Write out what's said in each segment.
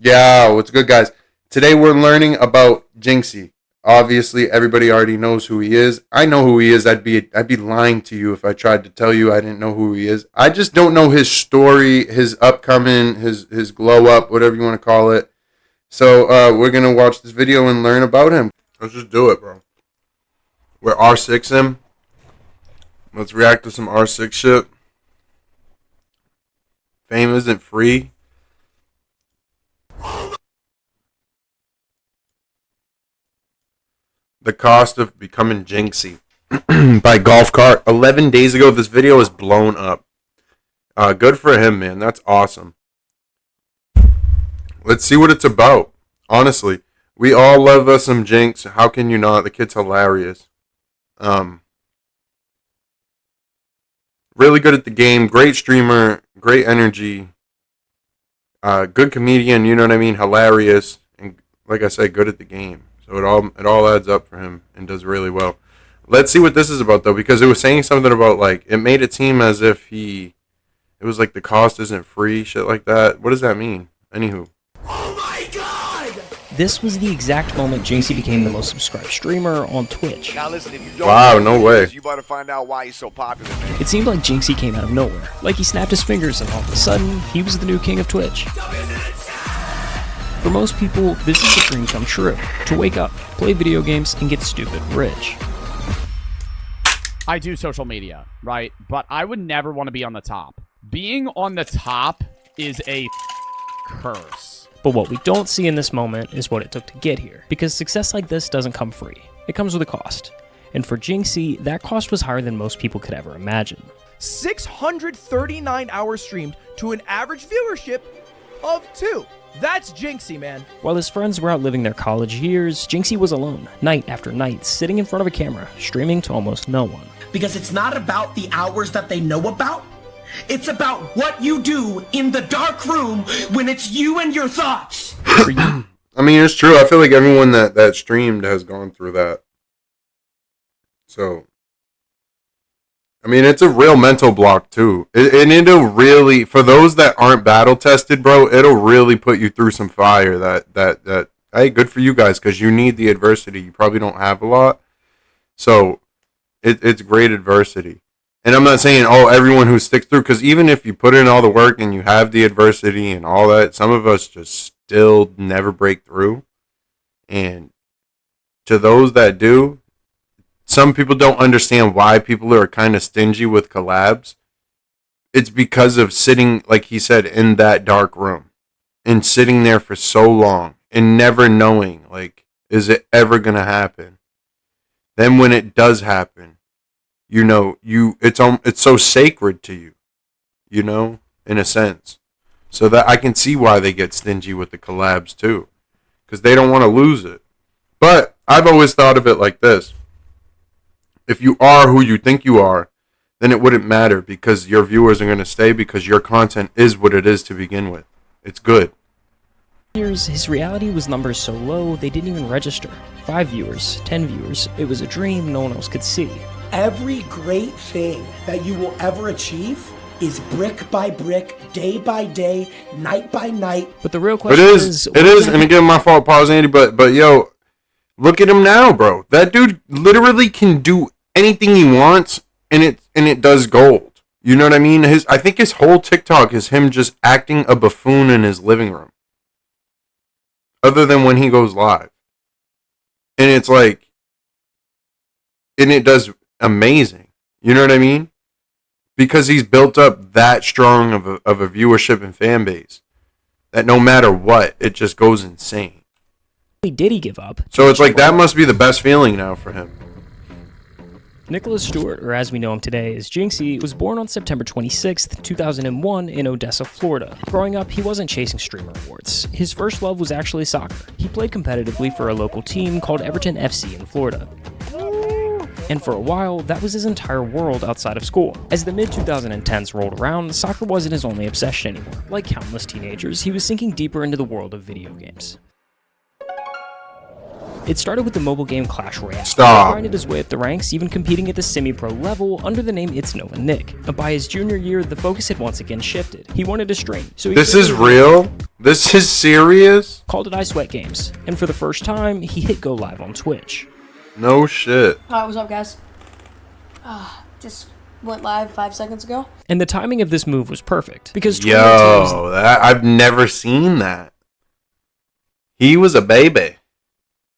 Yeah, what's good, guys? Today we're learning about Jynxzi. Obviously, everybody already knows who he is. I know who he is. I'd be lying to you if I tried to tell you I didn't know who he is. I just don't know his story, his upcoming, his glow up, whatever you want to call it. So we're gonna watch this video and learn about him. Let's just do it, bro. We're R6 him. Let's react to some R6 shit. Fame isn't free. The cost of becoming Jynxzi by Golf Cart. 11 days ago, this video was blown up. Good for him, man. That's awesome. Let's see what it's about. Honestly, we all love us some Jynx. How can you not? The kid's hilarious. Really good at the game. Great streamer. Great energy. Good comedian. You know what I mean? Hilarious. And like I said, good at the game. So it all adds up for him and does really well. Let's see what this is about though, because it was saying something about like it made it seem as if it was like the cost isn't free, shit like that. What does that mean? Anywho. Oh my god! This was the exact moment Jynxzi became the most subscribed streamer on Twitch. Now listen, if you don't wow, no way. You better find out why he's so popular, man. It seemed like Jynxzi came out of nowhere. Like he snapped his fingers and all of a sudden, he was the new king of Twitch. For most people, this is a dream come true. To wake up, play video games, and get stupid rich. I do social media, right? But I would never want to be on the top. Being on the top is a curse. But what we don't see in this moment is what it took to get here. Because success like this doesn't come free. It comes with a cost. And for Jynxzi, that cost was higher than most people could ever imagine. 639 hours streamed to an average viewership of 2. That's Jynxzi, man. While his friends were out living their college years, Jynxzi was alone, night after night, sitting in front of a camera, streaming to almost no one. Because it's not about the hours that they know about. It's about what you do in the dark room when it's you and your thoughts. I mean, it's true. I feel like everyone that streamed has gone through that. So, I mean, it's a real mental block, too. And it'll really, for those that aren't battle-tested, bro, it'll really put you through some fire. Hey, good for you guys, because you need the adversity. You probably don't have a lot. So, it's great adversity. And I'm not saying, everyone who sticks through, because even if you put in all the work and you have the adversity and all that, some of us just still never break through. And to those that do, some people don't understand why people are kind of stingy with collabs. It's because of sitting, like he said, in that dark room and sitting there for so long and never knowing, like, is it ever going to happen? Then when it does happen, you know, it's so sacred to you, you know, in a sense. So that I can see why they get stingy with the collabs too, because they don't want to lose it. But I've always thought of it like this. If you are who you think you are, then it wouldn't matter because your viewers are going to stay because your content is what it is to begin with. It's good. His reality was numbers so low, they didn't even register. 5 viewers, 10 viewers, it was a dream no one else could see. Every great thing that you will ever achieve is brick by brick, day by day, night by night. But the real question is... It is, and again, my fault, pause, Andy, but yo, look at him now, bro. That dude literally can do anything he wants, and it does gold. You know what I mean? I think his whole TikTok is him just acting a buffoon in his living room. Other than when he goes live. And it's like, and it does amazing. You know what I mean? Because he's built up that strong of a viewership and fan base that no matter what, it just goes insane. Did he give up? So it's like that must be the best feeling now for him. Nicholas Stewart, or as we know him today as Jynxzi, was born on September 26, 2001 in Odessa, Florida. Growing up, he wasn't chasing streamer awards. His first love was actually soccer. He played competitively for a local team called Everton FC in Florida. And for a while, that was his entire world outside of school. As the mid-2010s rolled around, soccer wasn't his only obsession anymore. Like countless teenagers, he was sinking deeper into the world of video games. It started with the mobile game Clash Royale. Stop. He grinded his way up the ranks, even competing at the semi-pro level under the name It's Nova Nick. By his junior year, the focus had once again shifted. He wanted to stream. So he This is real? This is serious? called it I Sweat Games. And for the first time, he hit go live on Twitch. No shit. Alright, what's up, guys? Just went live 5 seconds ago. And the timing of this move was perfect, because 2019 was Yo, I've never seen that. He was a baby.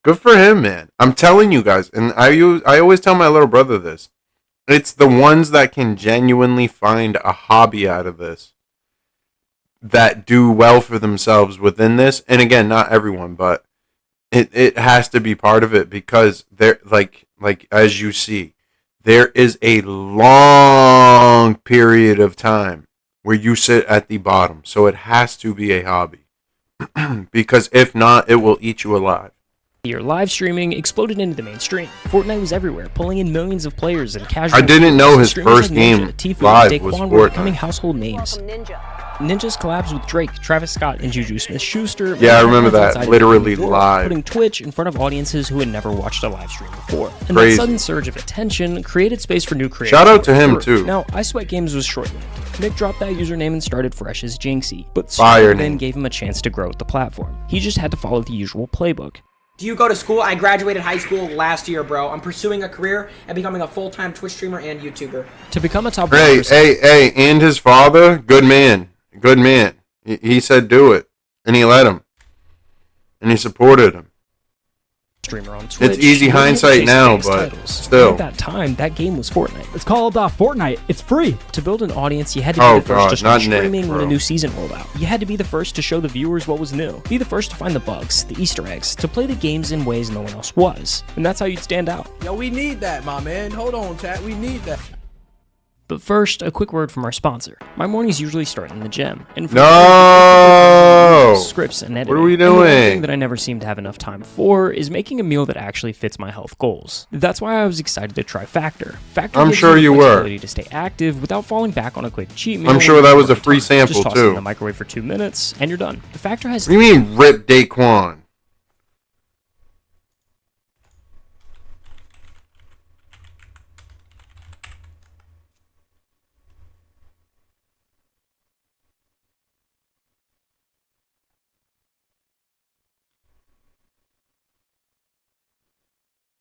Good for him, man. I'm telling you guys, and I always tell my little brother this. It's the ones that can genuinely find a hobby out of this that do well for themselves within this. And again, not everyone, but it has to be part of it, because they're like as you see, there is a long period of time where you sit at the bottom. So it has to be a hobby. Because if not, it will eat you alive. year, live streaming exploded into the mainstream. Fortnite was everywhere, pulling in millions of players and casual. I didn't know his streamers first like game Ninja, Tfue, live and was Daquan were becoming Fortnite. household names. Ninja's collabs with Drake, Travis Scott, and Juju Smith-Schuster. Yeah, I remember that, outside of literally New York, live. Putting Twitch in front of audiences who had never watched a live stream before. And Crazy. that sudden surge of attention created space for new creators. Shout out to him, too. Now, I Sweat Games was short-lived. Nick dropped that username and started fresh as Jynxzi, but Fire streaming then name. gave him a chance to grow with the platform. He just had to follow the usual playbook. Do you go to school? I graduated high school last year, bro. I'm pursuing a career and becoming a full-time Twitch streamer and YouTuber. To become a top Hey, 1%, hey, and his father, good man. Good man. He said do it, and he let him. And he supported him. streamer on Twitch. It's easy he wouldn't hindsight chase the now, biggest but titles. still. At that time, that game was Fortnite. It's called Fortnite. It's free. To build an audience, you had to be Oh, the first God, to start not Nick, streaming when a bro. new season rolled out. You had to be the first to show the viewers what was new. Be the first to find the bugs, the Easter eggs, to play the games in ways no one else was. And that's how you'd stand out. Yo, we need that, my man. Hold on, chat. We need that. But first, a quick word from our sponsor. My mornings usually start in the gym. And for No! scripts and editing. What are we And the one thing doing? that I never seem to have enough time for is making a meal that actually fits my health goals. That's why I was excited to try Factor. Factor I'm gives sure the you were. flexibility to stay active without falling back on a quick cheat meal. I'm sure when that you're was a short of free time. sample, Just toss it too. in the microwave for 2 minutes and you're done. The Factor has What do you mean rip Daquan?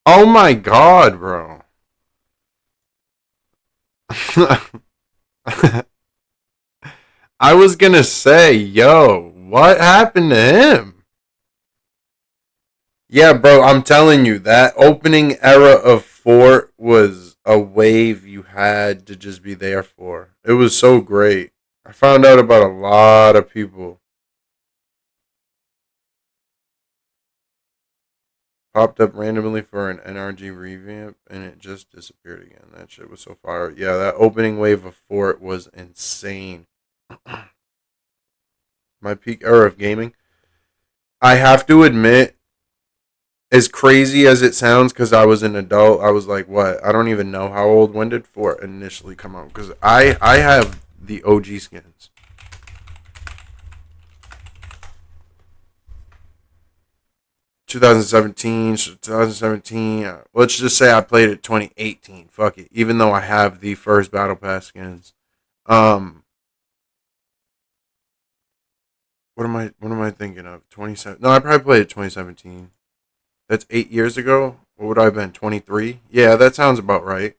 Oh my god, bro. I was gonna say, yo, what happened to him? Yeah, bro, I'm telling you, that opening era of Fort was a wave you had to just be there for. It was so great. I found out about a lot of people. Popped up randomly for an NRG revamp, and it just disappeared again. That shit was so fire. Yeah, that opening wave of Fort was insane. My peak era of gaming. I have to admit, as crazy as it sounds, because I was an adult, I was like, what? I don't even know how old. When did Fort initially come out? Because I have the OG skins. So 2017. Let's just say I played it 2018. Fuck it. Even though I have the first Battle Pass skins. What am I thinking of? 27. No, I probably played it 2017. That's 8 years ago. What would I have been? 23? Yeah, that sounds about right.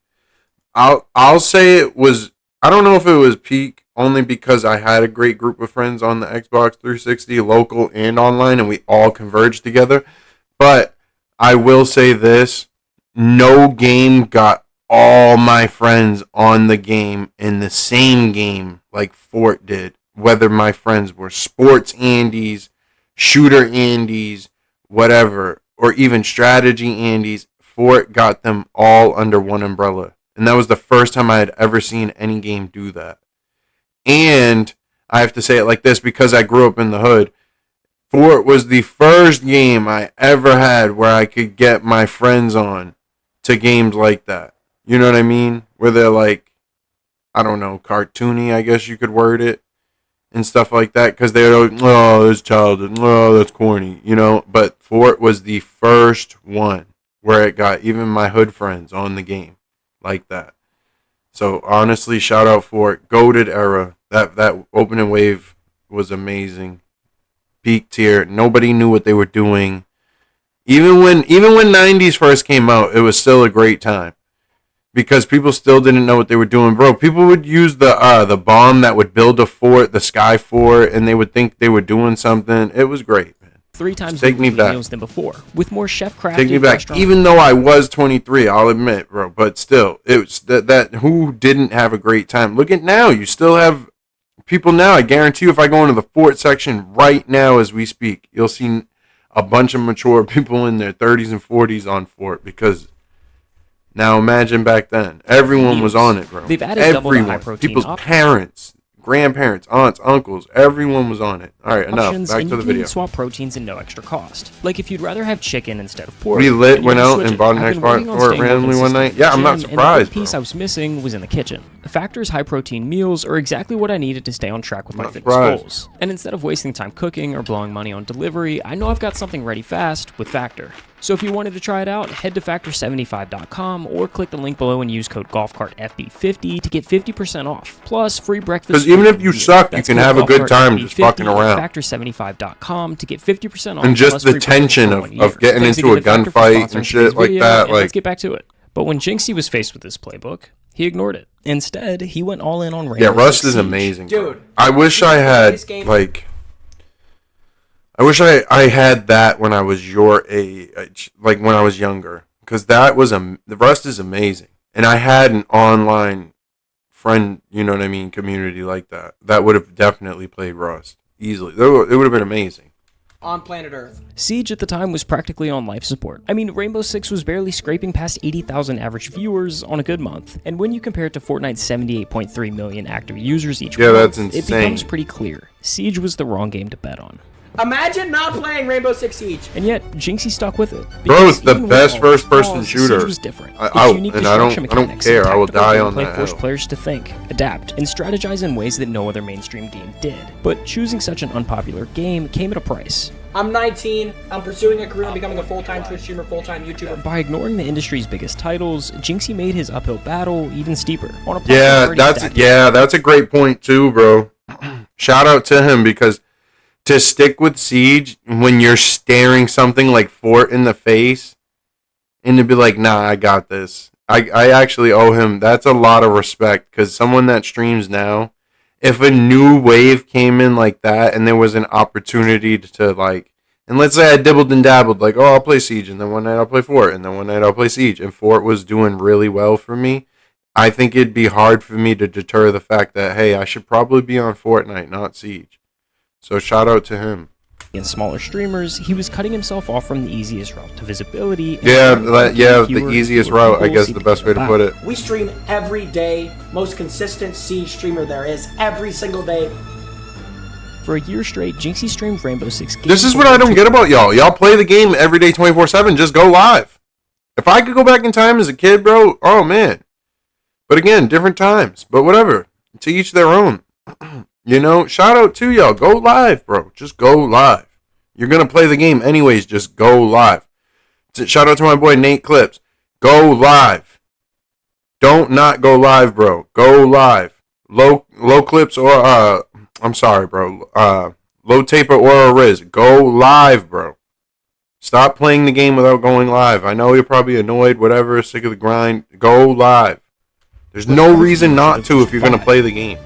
I'll say it was. I don't know if it was peak, only because I had a great group of friends on the Xbox 360, local and online, and we all converged together. But I will say this, no game got all my friends on the game in the same game like Fort did. Whether my friends were sports Andes, shooter Andes, whatever, or even strategy Andes, Fort got them all under one umbrella. And that was the first time I had ever seen any game do that. And I have to say it like this because I grew up in the hood. Fort was the first game I ever had where I could get my friends on to games like that. You know what I mean? Where they're like, I don't know, cartoony, I guess you could word it. and stuff like that because they were like, oh, this childhood, oh, that's corny, you know. But Fort was the first one where it got even my hood friends on the game like that. So honestly, shout out Fort, goated era. That opening wave was amazing. Peak tier. Nobody knew what they were doing. Even when 90s first came out, it was still a great time. Because people still didn't know what they were doing. Bro, people would use the bomb that would build a fort, the sky fort, and they would think they were doing something. It was great, man. 3 times take me back. meals than before, with more chef-crafted. Take me back. Even though I was 23, I'll admit, bro. But still, it was that who didn't have a great time. Look at now. You still have people now. I guarantee you, if I go into the fort section right now as we speak, you'll see a bunch of mature people in their 30s and 40s on fort because... Now imagine back then, everyone was on it, bro. They've added double the high protein people's parents, grandparents, aunts, uncles, everyone was on it. All right, enough. Back to the video. Swap proteins at no extra cost. Like if you'd rather have chicken instead of pork. We went out and bought an export randomly one night. Yeah, I'm not surprised. The piece I was missing was in the kitchen. The Factor's high protein meals are exactly what I needed to stay on track with my fitness goals. And instead of wasting time cooking or blowing money on delivery, I know I've got something ready fast with Factor. So if you wanted to try it out, head to factor75.com or click the link below and use code GolfCartFB50 to get 50% off. Plus free breakfast. Because even if you suck, you can have a good time just fucking around. Factor75.com to get 50% off. And just the tension of getting into a gunfight and shit like that. Let's get back to it. But when Jynxzi was faced with this playbook, he ignored it. Instead, he went all in on Rainbow Yeah, Rust Six is Siege. amazing. Dude, I wish I had I wish I had that when I was your age, like when I was younger, because that was the Rust is amazing, and I had an online friend, you know what I mean, community like that. That would have definitely played Rust easily. It would have been amazing. On planet Earth. Siege at the time was practically on life support. I mean, Rainbow Six was barely scraping past 80,000 average viewers on a good month. And when you compare it to Fortnite's 78.3 million active users each month, that's insane. It becomes pretty clear. Siege was the wrong game to bet on. Imagine not playing Rainbow Six Siege. And yet, Jynxzi stuck with it. Bro, it's the best first-person shooter. Siege was different. I don't care. I will die on that forced hill. players to think, adapt, and strategize in ways that no other mainstream game did. But choosing such an unpopular game came at a price. I'm 19. I'm pursuing a career in becoming a full-time Twitch streamer, full-time YouTuber. By ignoring the industry's biggest titles, Jynxzi made his uphill battle even steeper. On a that's a great point too, bro. Shout out to him because to stick with Siege when you're staring something like Fort in the face and to be like, nah, I got this. I actually owe him. That's a lot of respect because someone that streams now, if a new wave came in like that and there was an opportunity to like, and let's say I dibbled and dabbled, like, oh, I'll play Siege, and then one night I'll play Fort, and then one night I'll play Siege, and Fort was doing really well for me, I think it'd be hard for me to deter the fact that, hey, I should probably be on Fortnite, not Siege. So shout out to him. In smaller streamers, he was cutting himself off from the easiest route to visibility. The easiest route, I guess the best way to put it. We stream every day, most consistent Siege streamer there is, every single day. For a year straight, Jynxzi streamed Rainbow Six games. This is what I don't get about y'all. Y'all play the game every day 24/7, just go live. If I could go back in time as a kid, bro, oh man. But again, different times. But whatever. To each their own. You know, shout out to y'all. Go live, bro. Just go live. You're going to play the game anyways. Just go live. Shout out to my boy Nate Clips. Go live. Don't not go live, bro. Go live. Low clips or, I'm sorry, bro. Low taper or a Riz. Go live, bro. Stop playing the game without going live. I know you're probably annoyed, whatever, sick of the grind. Go live. There's no reason not to if you're going to play the game.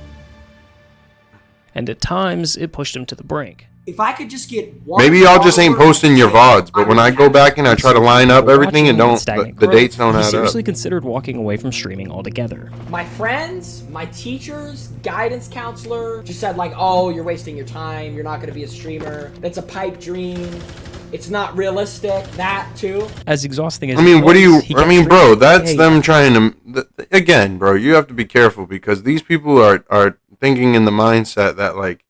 And at times, it pushed him to the brink. If I could just get one... Maybe y'all just ain't posting your VODs, but when I go back and I try to line up everything and the dates don't add up. He seriously considered walking away from streaming altogether. My friends, my teachers, guidance counselor just said like, oh, you're wasting your time. You're not going to be a streamer. That's a pipe dream. It's not realistic. That too. As exhausting as bro, that's them trying to... Again, bro, you have to be careful because these people are thinking in the mindset that like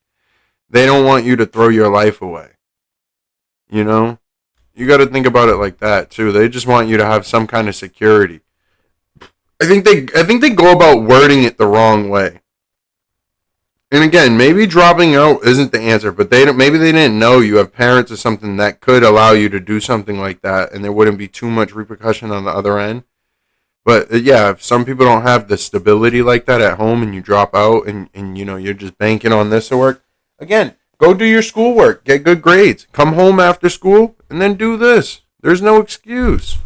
they don't want you to throw your life away. You know? You got to think about it like that too. They just want you to have some kind of security. I think they go about wording it the wrong way. And again, maybe dropping out isn't the answer, but maybe they didn't know you have parents or something that could allow you to do something like that, and there wouldn't be too much repercussion on the other end. But yeah, if some people don't have the stability like that at home, and you drop out, and you know you're just banking on this to work. Again, go do your schoolwork, get good grades, come home after school, and then do this. There's no excuse.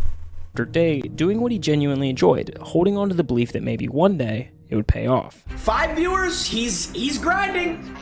Day doing what he genuinely enjoyed, holding on to the belief that maybe one day it would pay off. 5 viewers, he's grinding.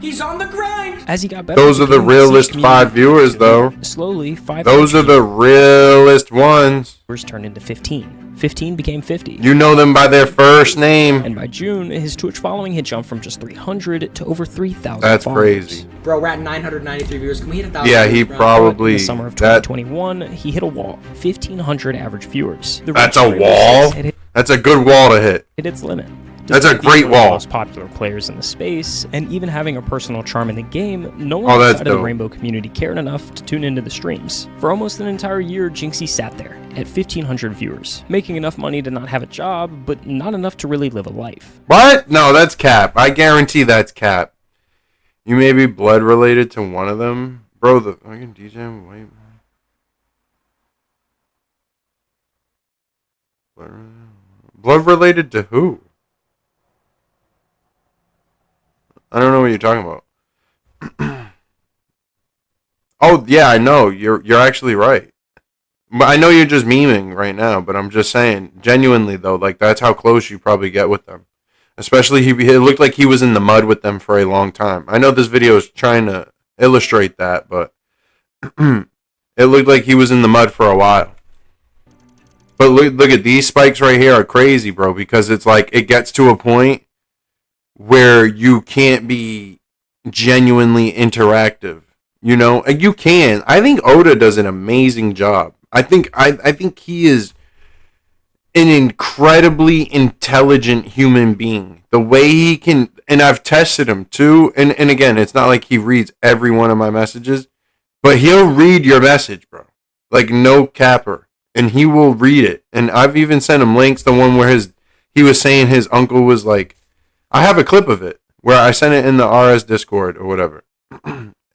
He's on the grind. As he got better, Those are the realest 5 viewers, though. Slowly, 5. Those are the realest ones. Viewers turned into 15. 15 became 50. You know them by their first name. And by June, his Twitch following had jumped from just 300 to over 3,000. That's followers. crazy. Bro, we're at 993 viewers. Can we hit 1,000? Yeah, he bro? probably. In the summer of 2021, he hit a wall. 1,500 average viewers. That's a wall. That's a good wall to hit. Hit its limit. That's a great One of wall. the most popular players in the space, and even having a personal charm in the game, no one that's outside of the dope. Rainbow community cared enough to tune into the streams. For almost an entire year, Jynxzi sat there at 1,500 viewers, making enough money to not have a job, but not enough to really live a life. What? No, that's cap. I guarantee that's cap. You may be blood related to one of them, bro. The fucking DJ, wait. Blood related to who? I don't know what you're talking about. Oh yeah, I know. You're actually right. But I know you're just memeing right now. But I'm just saying, genuinely though, like that's how close you probably get with them. Especially it looked like he was in the mud with them for a long time. I know this video is trying to illustrate that, but it looked like he was in the mud for a while. But look at these spikes right here are crazy, bro, because it's like it gets to a point where you can't be genuinely interactive, you know? And you can. I think Oda does an amazing job. I think he is an incredibly intelligent human being. The way he can, and I've tested him too, and again, it's not like he reads every one of my messages, but he'll read your message, bro. Like no capper. And he will read it. And I've even sent him links, the one where he was saying his uncle was like, I have a clip of it where I sent it in the RS Discord or whatever,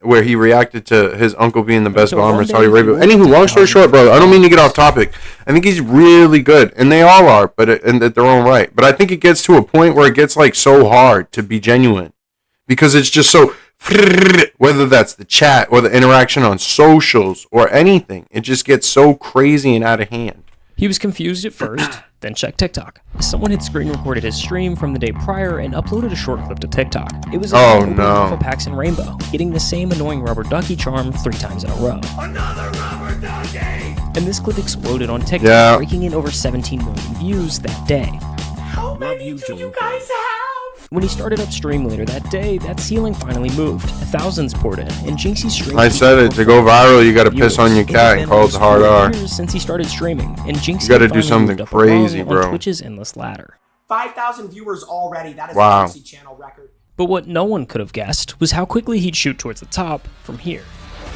where he reacted to his uncle being the best bomber in Saudi Arabia. Anywho, long story short, brother, I don't mean to get off topic. I think he's really good, and they all are, but in their own right. But I think it gets to a point where it gets like so hard to be genuine because it's just so, whether that's the chat or the interaction on socials or anything, it just gets so crazy and out of hand. He was confused at first, then checked TikTok. Someone had screen recorded his stream from the day prior and uploaded a short clip to TikTok. It was a packs in Rainbow, getting the same annoying rubber ducky charm 3 times in a row. Another rubber ducky! And this clip exploded on TikTok, breaking in over 17 million views that day. How many do you guys have? When he started up stream later that day, that ceiling finally moved. Thousands poured in, and Jynxzi's stream. I said it, to go viral, you gotta piss on your cat and call it the hard R. Since he started streaming, and Jynxzi you gotta do something crazy, bro. On Twitch's endless ladder. 5,000 viewers already. That is wow. a Jynxzi channel record. But what no one could have guessed was how quickly he'd shoot towards the top from here.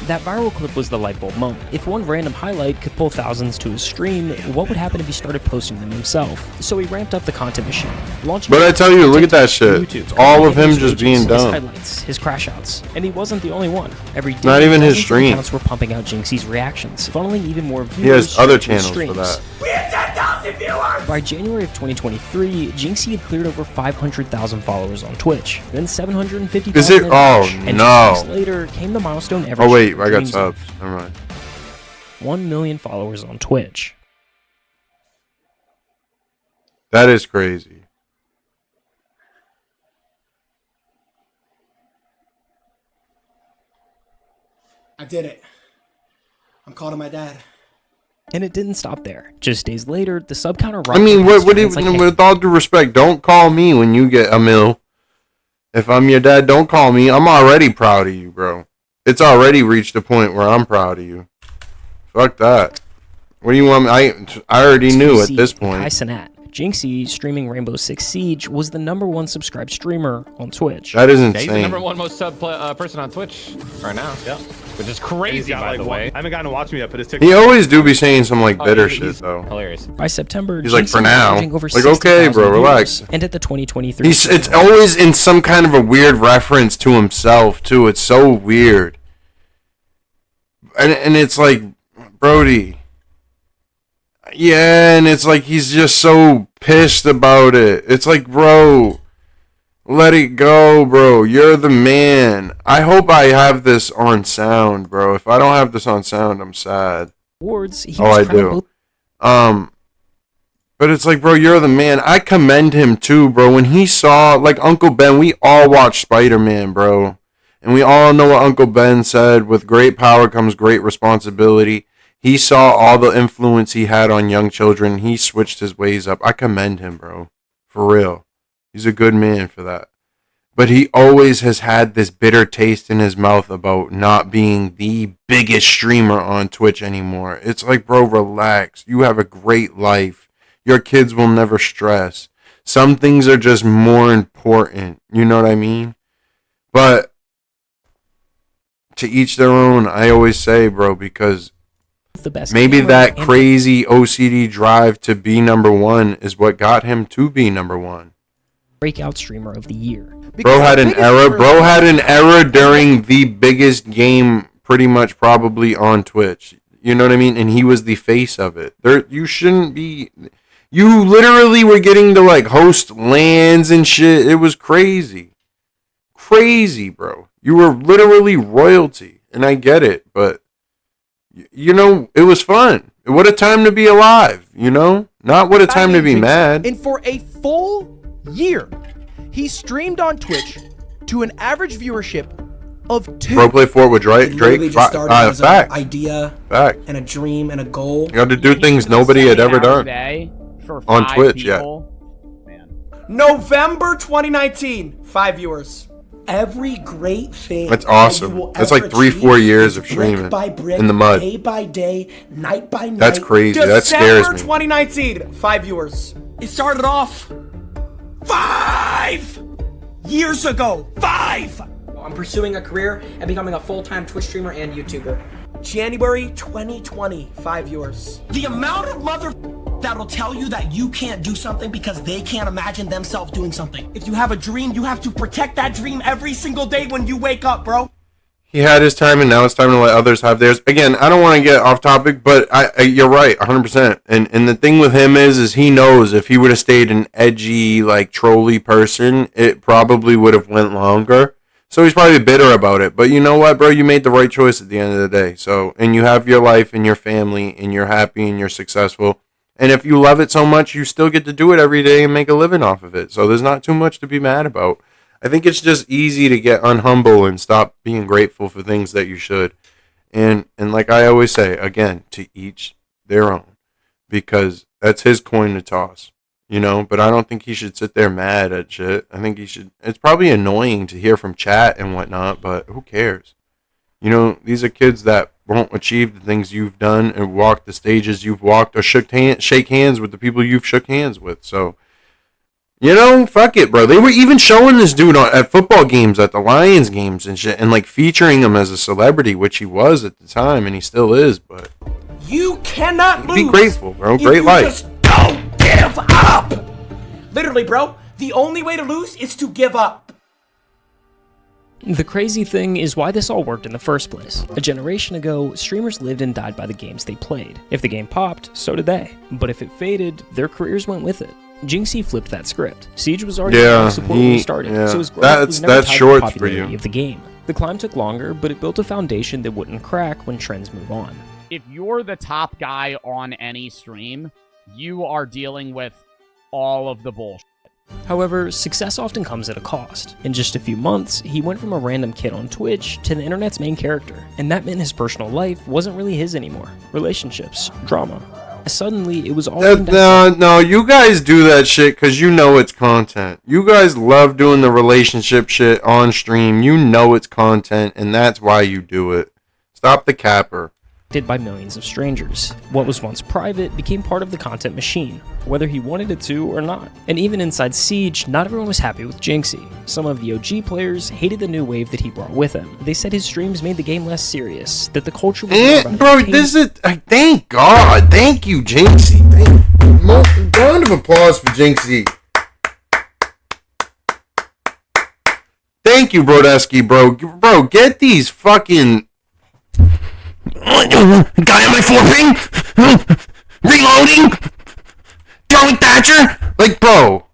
That viral clip was the light bulb moment. If one random highlight could pull thousands to his stream, what would happen if he started posting them himself? So he ramped up the content machine, launching. But I tell you, look at that shit. YouTube, it's all of him just being his dumb. Highlights, his crash outs, and he wasn't the only one. Every day, not even his dozens of stream. accounts were pumping out Jynxzi's reactions, funneling even more viewers. He has other to his channels streams. for that. We had 10,000 viewers! By January of 2023, Jynxzi had cleared over 500,000 followers on Twitch, then 750,000. Is it? Oh and no! 2 years later came the milestone ever. Oh wait, I got subs. Never mind. 1 million followers on Twitch. That is crazy. I did it. I'm calling my dad. And it didn't stop there. Just days later, the sub counter I mean, with all due respect, don't call me when you get a mil. If I'm your dad, don't call me. I'm already proud of you, bro. It's already reached a point where I'm proud of you. Fuck that. What do you want me? I already knew at this point. Hi, Sanat. Jynxzi, streaming Rainbow Six Siege, was the #1 subscribed streamer on Twitch. That is insane. He's the #1 most sub person on Twitch right now. Yep. which is crazy, by the way. I haven't gotten to watch me yet, but his TikTok. He always do be saying some like bitter shit though. Hilarious. By September, he's like, Jynxzi for was now, averaging over like, okay, 60,000 bro, views. relax. And at the 2023, It's always in some kind of a weird reference to himself too. It's so weird, and it's like, Brody. Yeah, and it's like he's just so pissed about it. It's like, bro, let it go, bro. You're the man. I hope I have this on sound, bro. If I don't have this on sound, I'm sad. Awards, I do. But it's like, bro, you're the man. I commend him too, bro. When he saw, like, Uncle Ben, we all watched Spider-Man, bro. And we all know what Uncle Ben said. With great power comes great responsibility. He saw all the influence he had on young children. He switched his ways up. I commend him, bro. For real. He's a good man for that. But he always has had this bitter taste in his mouth about not being the biggest streamer on Twitch anymore. It's like, bro, relax. You have a great life. Your kids will never stress. Some things are just more important. You know what I mean? But to each their own, I always say, bro, because the best maybe that crazy OCD drive to be number one is what got him to be number one. Breakout streamer of the year. Bro had an era. Bro had an era during the biggest game, pretty much probably on Twitch. You know what I mean? And he was the face of it. You shouldn't be. You literally were getting to like host lands and shit. It was crazy, bro. You were literally royalty, and I get it, but. You know, it was fun. What a time to be alive, you know? Not what a time to be mad. And for a full year, he streamed on Twitch to an average viewership of 2. Pro Play 4 with Drake. Just started as Fact. an idea Fact. and a dream and a goal. You had to do things nobody had ever done. On Twitch, people. November 2019, 5 viewers. Every great thing. That's awesome. That's like 3-4 years of streaming by brick, in the mud. day by day, night by night. That's crazy. That scares me. December 2019, 5 viewers. It started off 5 years ago. 5. I'm pursuing a career and becoming a full-time Twitch streamer and YouTuber. January 2020, 5 viewers. The amount of mother that'll tell you that you can't do something because they can't imagine themselves doing something. If you have a dream, you have to protect that dream every single day when you wake up, bro. He had his time, and now it's time to let others have theirs. Again, I don't want to get off topic, but you're right, 100%. And the thing with him is he knows if he would have stayed an edgy, like, trolly person, it probably would have went longer. So he's probably bitter about it. But you know what, bro? You made the right choice at the end of the day. So, and you have your life and your family, and you're happy and you're successful. And if you love it so much, you still get to do it every day and make a living off of it. So there's not too much to be mad about. I think it's just easy to get unhumble and stop being grateful for things that you should. And like I always say, again, to each their own. Because that's his coin to toss. You know, but I don't think he should sit there mad at shit. I think he should. It's probably annoying to hear from chat and whatnot, but who cares? You know, these are kids that won't achieve the things you've done and walk the stages you've walked or shake hands with the people you've shook hands with. So, you know, fuck it, bro. They were even showing this dude at football games, at the Lions games and shit, and like featuring him as a celebrity, which he was at the time and he still is, but you cannot lose. Be grateful, bro. Great life. Just don't give up. Literally, bro, the only way to lose is to give up. The crazy thing is why this all worked in the first place. A generation ago, streamers lived and died by the games they played. If the game popped, so did they. But if it faded, their careers went with it. Jynxzi flipped that script. Siege was already support when he started, so his growth was never tied to the popularity of the game. The climb took longer, but it built a foundation that wouldn't crack when trends move on. If you're the top guy on any stream, you are dealing with all of the bullshit. However, success often comes at a cost. In just a few months, he went from a random kid on Twitch to the internet's main character, and that meant his personal life wasn't really his anymore. Relationships, drama. Suddenly, it was all... No, you guys do that shit because you know it's content. You guys love doing the relationship shit on stream. You know it's content, and that's why you do it. Stop the capper. respected by millions of strangers. What was once private became part of the content machine, whether he wanted it to or not. And even inside Siege, not everyone was happy with Jynxzi. Some of the OG players hated the new wave that he brought with him. They said his streams made the game less serious, that the culture was more about bro, entertainment. this is thank God, thank you, Jynxzi. Round of applause for Jynxzi. Thank you, Brodesky, bro. Bro, get these fucking guy on my 4 ping, reloading, throwing Thatcher. Like, bro,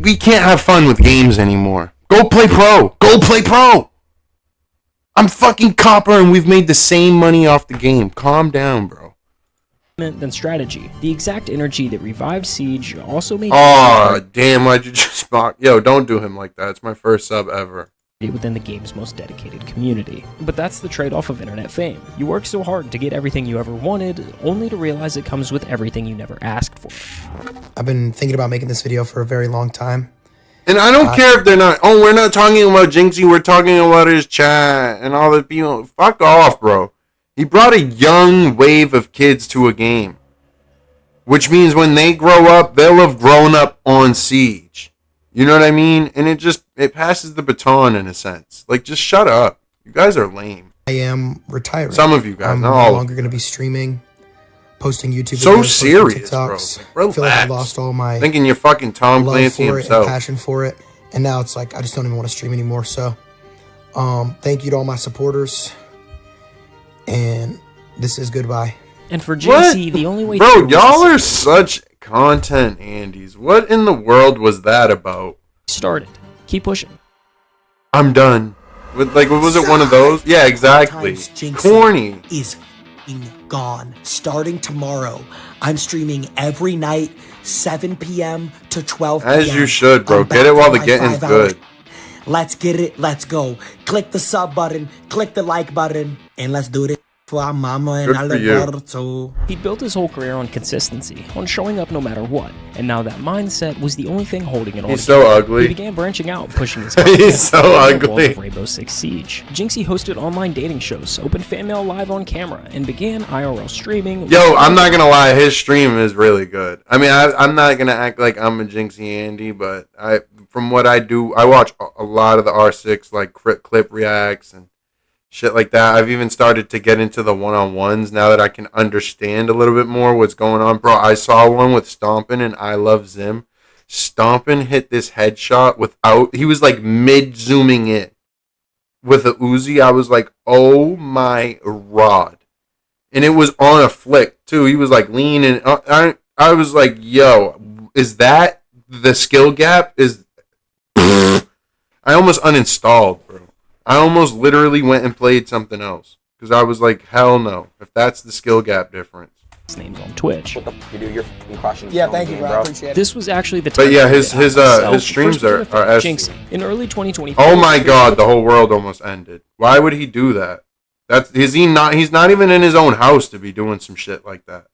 we can't have fun with games anymore. Go play pro. Go play pro. I'm fucking copper and we've made the same money off the game. Calm down, bro. Than strategy. The exact energy that revived Siege also made Oh, damn, why'd you just fuck? Yo, don't do him like that. It's my first sub ever. within the game's most dedicated community. But that's the trade-off of internet fame. You work so hard to get everything you ever wanted, only to realize it comes with everything you never asked for. I've been thinking about making this video for a very long time. And I don't care if they're not. Oh, we're not talking about Jynxzi. We're talking about his chat and all the people. Fuck off, bro. He brought a young wave of kids to a game, which means when they grow up, they'll have grown up on Siege. You know what I mean? And it passes the baton in a sense. Like, just shut up. You guys are lame. I am retiring. Some of you guys, I'm not no all. longer going to be streaming, posting YouTube So videos, posting serious, bro. TikToks. Relax. I feel like I lost all my Thinking you're fucking Tom love Clancy for it himself. and passion for it. And now it's like I just don't even want to stream anymore. So, thank you to all my supporters. And this is goodbye. And for Jynxzi, the only way Bro, through y'all was are such content Andes. What in the world was that about? started. Keep pushing. I'm done. With like, what was it? One of those? Yeah, exactly. Jynxzi Corny. is gone. Starting tomorrow, I'm streaming every night, 7 p.m. to 12 p.m. As you should, bro. I'm Get it back while for the my getting's 5 good. hours. Let's get it. Let's go. Click the sub button. Click the like button. And let's do it for our mama and Good for you. Alberto. He built his whole career on consistency, on showing up no matter what, and now that mindset was the only thing holding it all He's together. so ugly. He began branching out, pushing his He's so content in the world ugly. of Rainbow Six Siege. Jynxzi hosted online dating shows, opened fan mail live on camera, and began IRL streaming. Yo, I'm not gonna lie, his stream is really good. I mean, I'm not gonna act like I'm a Jynxzi Andy, but from what I do, I watch a lot of the R6 like clip reacts and shit like that. I've even started to get into the one-on-ones now that I can understand a little bit more what's going on. Bro, I saw one with Stompin' and I Love Zim. Stompin' hit this headshot he was like mid-zooming in with a Uzi. I was like, oh my rod. And it was on a flick too. He was like leaning. I was like, yo, is that the skill gap? I almost uninstalled, bro. I almost literally went and played something else because I was like, hell no. If that's the skill gap difference. His name's on Twitch. You do your crushing. Yeah, thank you, bro. I appreciate it. This was actually the But time yeah, I his figured out myself streams the first are Jynxzi. In early 2024. Oh my god, the whole world almost ended. Why would he do that? He's not even in his own house to be doing some shit like that.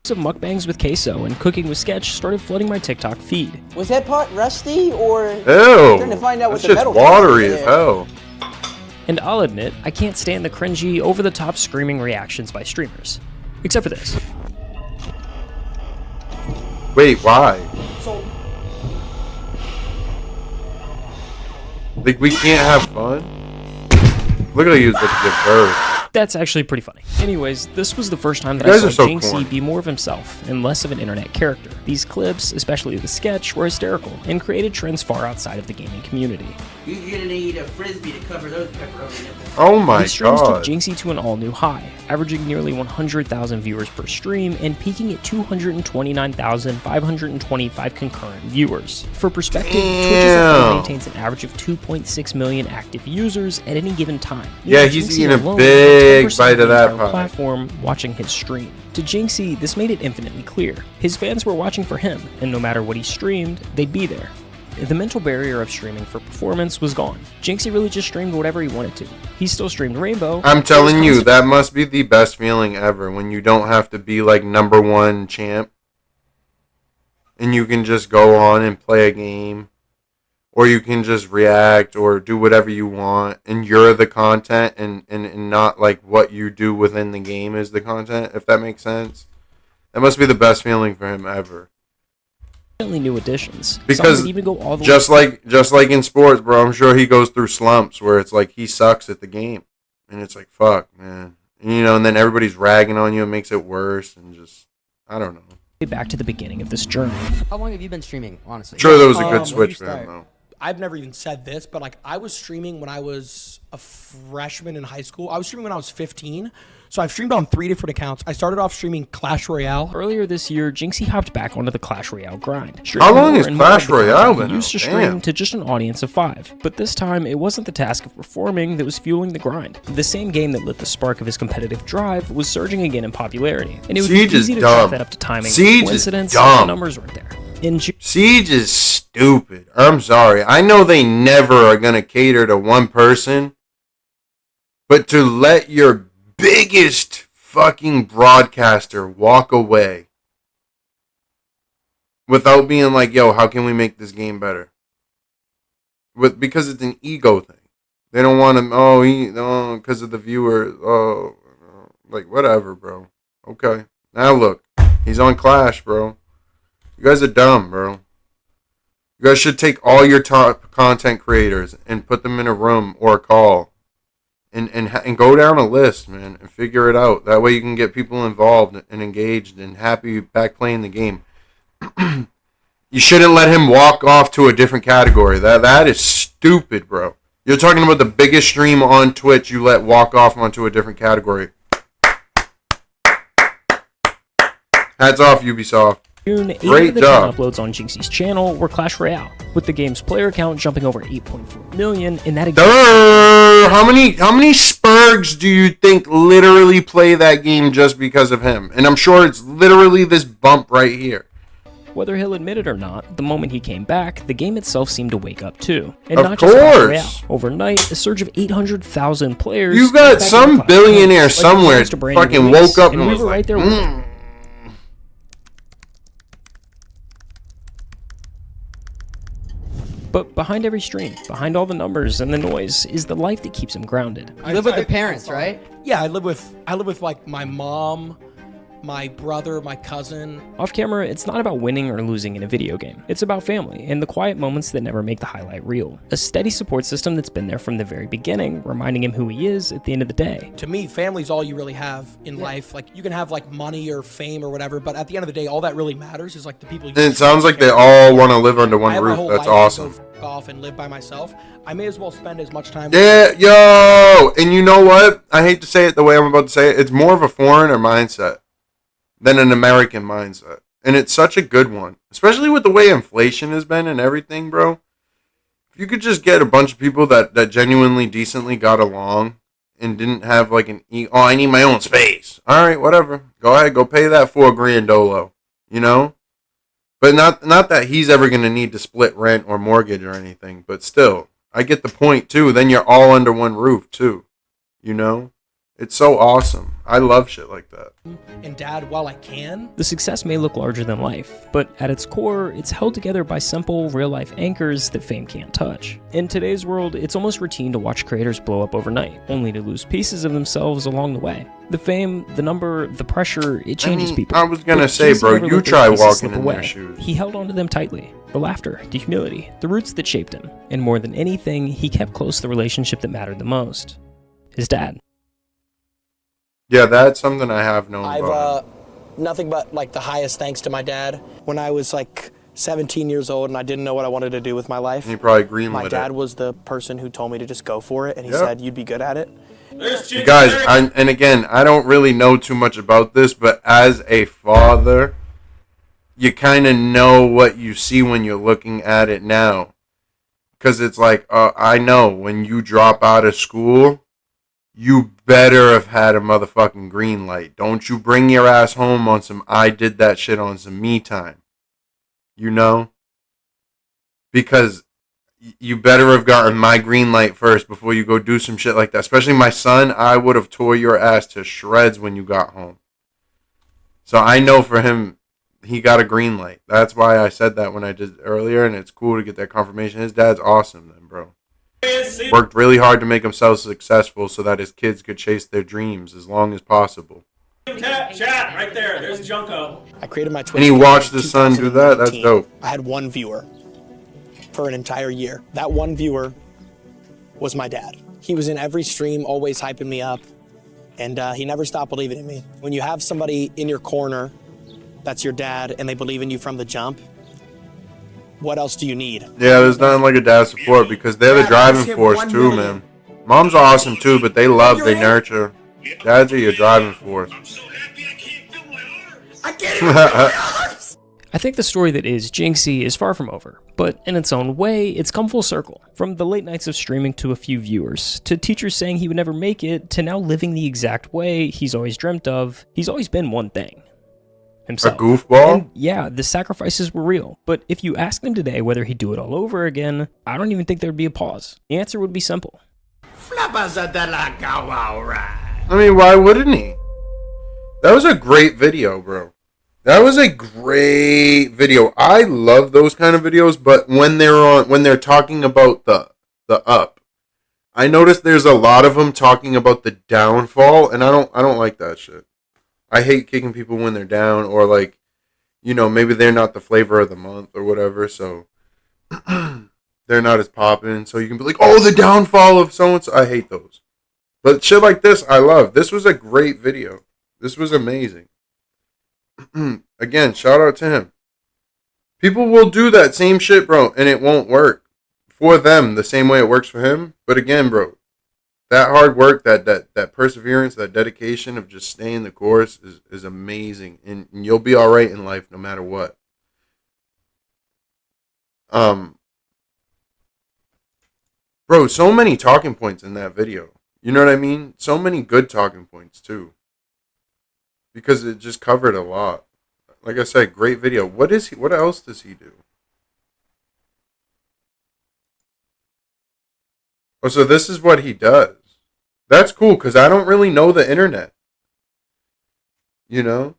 Of mukbangs with queso and cooking with sketch started flooding my TikTok feed. Was that pot rusty or? Ew. Trying to find out what That the shit's metal watery is as there. hell. And I'll admit, I can't stand the cringy, over-the-top screaming reactions by streamers. Except for this. Wait, why? Like, we can't have fun? Look at you with the bird. That's actually pretty funny. Anyways, this was the first time that You I guys saw are so Jynxzi corny. be more of himself and less of an internet character. These clips, especially the sketch, were hysterical and created trends far outside of the gaming community. You're gonna need a frisbee to cover those pepperoni nipples. Oh my These streams took god. Jynxzi to an all-new high, averaging nearly 100,000 viewers per stream and peaking at 229,525 concurrent viewers. For perspective, Twitch's account Damn. maintains an average of 2.6 million active users at any given time. Yeah, Meaning he's Jynxzi eating a alone big had 10% bite of the that entire pie. platform watching his stream. To Jynxzi, this made it infinitely clear. His fans were watching for him, and no matter what he streamed, they'd be there. The mental barrier of streaming for performance was gone. Jynxzi really just streamed whatever he wanted to. He still streamed Rainbow. I'm telling you, His that must be the best feeling ever when you don't have to be like #1 champ. And you can just go on and play a game or you can just react or do whatever you want, and you're the content, and not like what you do within the game is the content, if that makes sense. That must be the best feeling for him ever. New additions. Because even go all the just like in sports, bro, I'm sure he goes through slumps where it's like he sucks at the game, and it's like, fuck, man, and then everybody's ragging on you, and makes it worse, and just, I don't know. Back to the beginning of this journey. How long have you been streaming, honestly? Sure, that was a good switch for him, though. I've never even said this, but like I was streaming when I was a freshman in high school. I was streaming when I was 15. So I've streamed on 3 different accounts. I started off streaming Clash Royale. Earlier this year, Jynxzi hopped back onto the Clash Royale grind. How long has Clash Royale been? He used to stream to just an audience of 5. But this time, it wasn't the task of performing that was fueling the grind. The same game that lit the spark of his competitive drive was surging again in popularity. And it would be easy to chalk that up to timing, coincidence, and the numbers weren't there. Siege is stupid. I'm sorry. I know they never are going to cater to one person, but to let your biggest fucking broadcaster walk away without being like, yo, how can we make this game better? Because it's an ego thing. They don't want to, because of the viewers. Like, whatever, bro. Okay. Now look, he's on Clash, bro. You guys are dumb, bro. You guys should take all your top content creators and put them in a room or a call and go down a list, man, and figure it out. That way you can get people involved and engaged and happy back playing the game. You shouldn't let him walk off to a different category. That is stupid, bro. You're talking about the biggest stream on Twitch you let walk off onto a different category. Hats off, Ubisoft. Great job. Uploads on Jynxzi's channel were Clash Royale, with the game's player count jumping over 8.4 million in that. How many Spurgs do you think literally play that game just because of him? And I'm sure it's literally this bump right here. Whether he'll admit it or not, the moment he came back, the game itself seemed to wake up too. And of not course. Just Clash Royale. Overnight, a surge of 800,000 players. You got some billionaire somewhere fucking woke up and was were right there with him. But behind every stream, behind all the numbers and the noise, is the life that keeps him grounded. You live with the parents, right? Yeah, I live with like my mom, my brother, my cousin. Off camera, it's not about winning or losing in a video game. It's about family and the quiet moments that never make the highlight reel. A steady support system that's been there from the very beginning, reminding him who he is at the end of the day. To me, family's all you really have in life. Like, you can have like money or fame or whatever, but at the end of the day, all that really matters is like the people you And it sounds like they all want to live under one roof. That's awesome. Go off and live by myself. I may as well spend as much time. Yeah, yo, and you know what? I hate to say it the way I'm about to say it. It's more of a foreigner mindset than an American mindset. And it's such a good one. Especially with the way inflation has been and everything, bro. If you could just get a bunch of people that genuinely, decently got along and didn't have like I need my own space. Alright, whatever. Go ahead, go pay that $4,000 dolo. You know? But not that he's ever going to need to split rent or mortgage or anything. But still, I get the point too. Then you're all under one roof too. You know? It's so awesome. I love shit like that. And Dad, while I can. The success may look larger than life, but at its core, it's held together by simple, real-life anchors that fame can't touch. In today's world, it's almost routine to watch creators blow up overnight, only to lose pieces of themselves along the way. The fame, the number, the pressure, it changes people. I was gonna say, bro, you try walking in their shoes. He held onto them tightly. The laughter, the humility, the roots that shaped him. And more than anything, he kept close the relationship that mattered the most. His dad. Yeah, that's something I have known I've about. nothing but like the highest thanks to my dad. When I was like 17 years old and I didn't know what I wanted to do with my life, he probably greenlit my dad was the person who told me to just go for it, and he Yep. said you'd be good at it. You guys, and again, I don't really know too much about this, but as a father, you kind of know what you see when you're looking at it now. Because it's like, I know when you drop out of school, you better have had a motherfucking green light. Don't you bring your ass home on some I did that shit on some me time. You know? Because you better have gotten my green light first before you go do some shit like that. Especially my son, I would have tore your ass to shreds when you got home. So I know for him, he got a green light. That's why I said that when I did earlier, and it's cool to get that confirmation. His dad's awesome then, bro. Worked really hard to make himself successful so that his kids could chase their dreams as long as possible. Chat right there. There's Junko. I created my Twitch. And he watched his son do that. That's dope. I had one viewer for an entire year. That one viewer was my dad. He was in every stream, always hyping me up, and he never stopped believing in me. When you have somebody in your corner that's your dad and they believe in you from the jump, what else do you need? Yeah, there's nothing like a dad's support because they're the driving force too, man. Moms are awesome too, but they love, they nurture. Dads are your driving force. I can't even feel my arms! I think the story that is Jynxzi is far from over, but in its own way, it's come full circle. From the late nights of streaming to a few viewers, to teachers saying he would never make it, to now living the exact way he's always dreamt of. He's always been one thing. Himself. A goofball? And yeah, the sacrifices were real, but if you asked him today whether he'd do it all over again, I don't even think there'd be a pause. The answer would be simple. I mean, why wouldn't he? That was a great video, bro. That was a great video. I love those kind of videos, but when they're talking about the up, I noticed there's a lot of them talking about the downfall, and I don't like that shit. I hate kicking people when they're down, or like, you know, maybe they're not the flavor of the month or whatever, so they're not as poppin'. So you can be like, oh, the downfall of so-and-so. I hate those. But shit like this, I love. This was a great video. This was amazing. Again, shout out to him. People will do that same shit, bro, and it won't work for them the same way it works for him. But again, bro, that hard work, that perseverance, that dedication of just staying the course is amazing. And you'll be all right in life no matter what. Bro, so many talking points in that video. You know what I mean? So many good talking points, too. Because it just covered a lot. Like I said, great video. What else does he do? Oh, so this is what he does. That's cool, because I don't really know the internet. You know?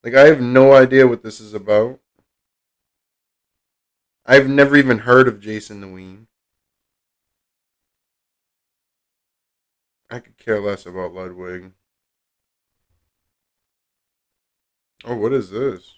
Like, I have no idea what this is about. I've never even heard of Jason the Ween. I could care less about Ludwig. Oh, what is this?